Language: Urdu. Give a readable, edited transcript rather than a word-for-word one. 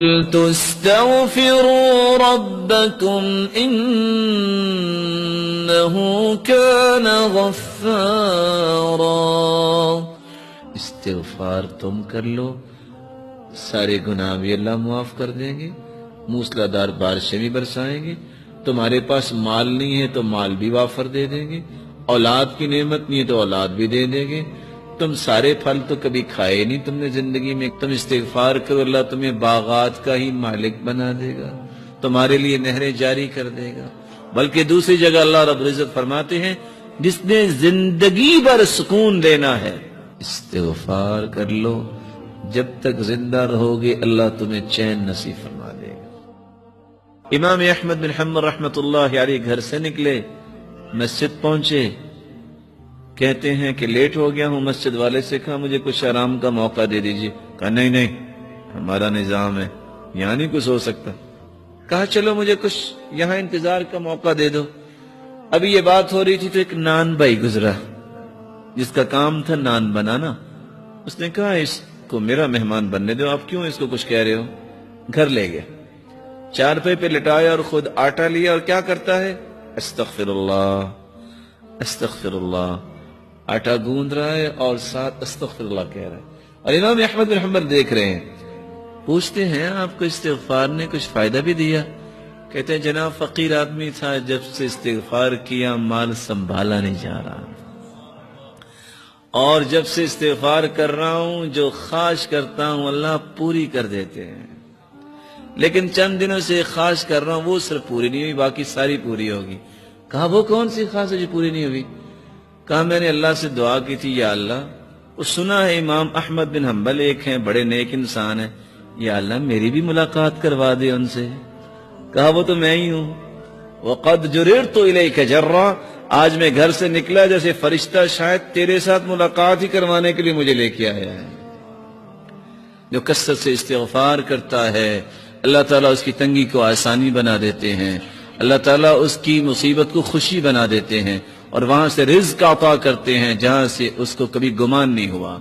تستغفروا ربكم إنه كان غفارا۔ استغفار تم کر لو، سارے گناہ بھی اللہ معاف کر دیں گے، موسلادھار بارشیں بھی برسائیں گے، تمہارے پاس مال نہیں ہے تو مال بھی وافر دے دیں گے، اولاد کی نعمت نہیں ہے تو اولاد بھی دے دیں گے، تم سارے پھل تو کبھی کھائے نہیں تم نے زندگی میں، تم استغفار کرو اللہ تمہیں باغات کا ہی مالک بنا دے گا، تمہارے لیے نہریں جاری کر دے گا۔ بلکہ دوسری جگہ اللہ رب العزت فرماتے ہیں جس نے زندگی بھر سکون لینا ہے استغفار کر لو، جب تک زندہ رہو گے اللہ تمہیں چین نصیب فرما دے گا۔ امام احمد بن حنبل رحمۃ اللہ علیہ گھر سے نکلے، مسجد پہنچے، کہتے ہیں کہ لیٹ ہو گیا ہوں، مسجد والے سے کہا مجھے کچھ آرام کا موقع دے دیجئے، کہا نہیں ہمارا نظام ہے، یہاں نہیں کچھ ہو سکتا۔ کہا چلو مجھے کچھ یہاں انتظار کا موقع دے دو۔ ابھی یہ بات ہو رہی تھی تو ایک نان بھائی گزرا جس کا کام تھا نان بنانا، اس نے کہا اس کو میرا مہمان بننے دو، آپ کیوں اس کو کچھ کہہ رہے ہو؟ گھر لے گئے، چارپائی پہ لٹایا اور خود آٹا لیا اور کیا کرتا ہے؟ استغفر اللہ استغفر اللہ، آٹا گوندھ رہا ہے اور ساتھ استغفر اللہ کہہ رہا ہے، اور امام احمد بن حنبل دیکھ رہے ہیں۔ پوچھتے ہیں آپ کو استغفار نے کچھ فائدہ بھی دیا؟ کہتے ہیں جناب فقیر آدمی تھا، جب سے استغفار کیا مال سنبھالا نہیں جا رہا، اور جب سے استغفار کر رہا ہوں جو خواہش کرتا ہوں اللہ پوری کر دیتے ہیں، لیکن چند دنوں سے خواہش کر رہا ہوں وہ صرف پوری نہیں ہوئی، باقی ساری پوری ہوگی۔ کہا وہ کون سی خواہش ہے جو پوری نہیں ہوئی؟ کہا میں نے اللہ سے دعا کی تھی یا اللہ، وہ سنا ہے امام احمد بن حنبل ایک ہیں بڑے نیک انسان ہیں، یا اللہ میری بھی ملاقات کروا دے ان سے۔ کہا وہ تو میں ہی ہوں، وَقَدْ جُرِرْتُ إِلَيْكَ جَرًّا، آج میں گھر سے نکلا جیسے فرشتہ شاید تیرے ساتھ ملاقات ہی کروانے کے لیے مجھے لے کے آیا ہے۔ جو کثرت سے استغفار کرتا ہے اللہ تعالیٰ اس کی تنگی کو آسانی بنا دیتے ہیں، اللہ تعالیٰ اس کی مصیبت کو خوشی بنا دیتے ہیں، اور وہاں سے رزق عطا کرتے ہیں جہاں سے اس کو کبھی گمان نہیں ہوا۔